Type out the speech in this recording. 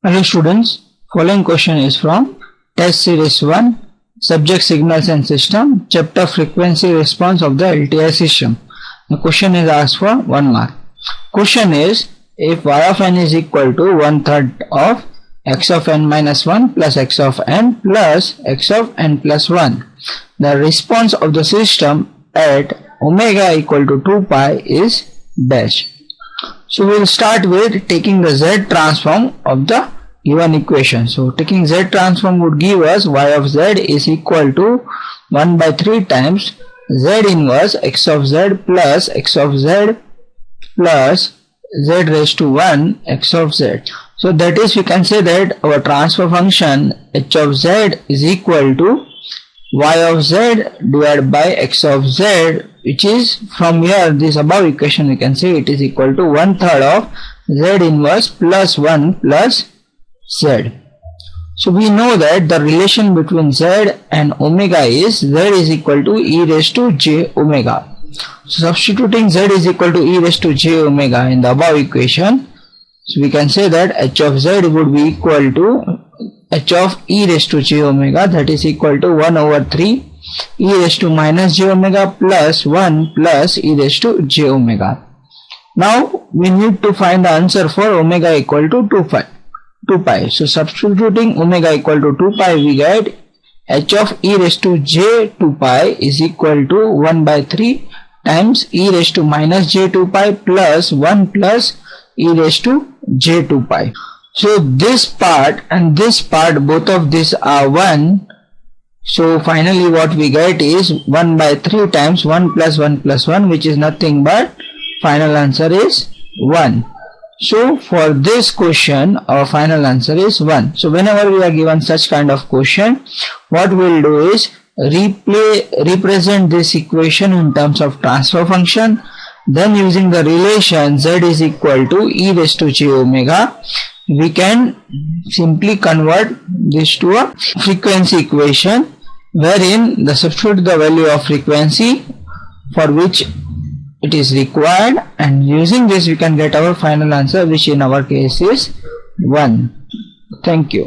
Hello students, following question is from test series 1, subject signals and system, chapter frequency response of the LTI system. The question is asked for 1 mark. Question is, if y of n is equal to 1/3 of x of n minus 1 plus x of n plus x of n plus 1, the response of the system at omega equal to 2 pi is dash. So we will start with taking the z transform of the given equation. So taking z transform would give us y of z is equal to 1 by 3 times z inverse x of z plus x of z plus z raised to 1 x of z. So that is, we can say that our transfer function h of z is equal to y of z divided by x of z, which is from here this above equation we can say it is equal to 1/3 of z inverse plus 1 plus z. So we know that the relation between z and omega is z is equal to e raised to j omega. So substituting z is equal to e raised to j omega in the above equation, so we can say that h of z would be equal to h of e raised to j omega, that is equal to 1 over 3 e raised to minus j omega plus 1 plus e raised to j omega. Now we need to find the answer for omega equal to 2 pi. So substituting omega equal to 2 pi, we get h of e raised to j 2 pi is equal to 1 by 3 times e raised to minus j 2 pi plus 1 plus e raised to j 2 pi. So this part and this part, both of these are 1. So finally what we get is 1 by 3 times 1 plus 1 plus 1, which is nothing but final answer is 1. So for this question our final answer is 1. So whenever we are given such kind of question, what we will do is represent this equation in terms of transfer function. Then using the relation z is equal to e raised to j omega, we can simply convert this to a frequency equation, wherein the substitute the value of frequency for which it is required, and using this we can get our final answer, which in our case is 1. Thank you.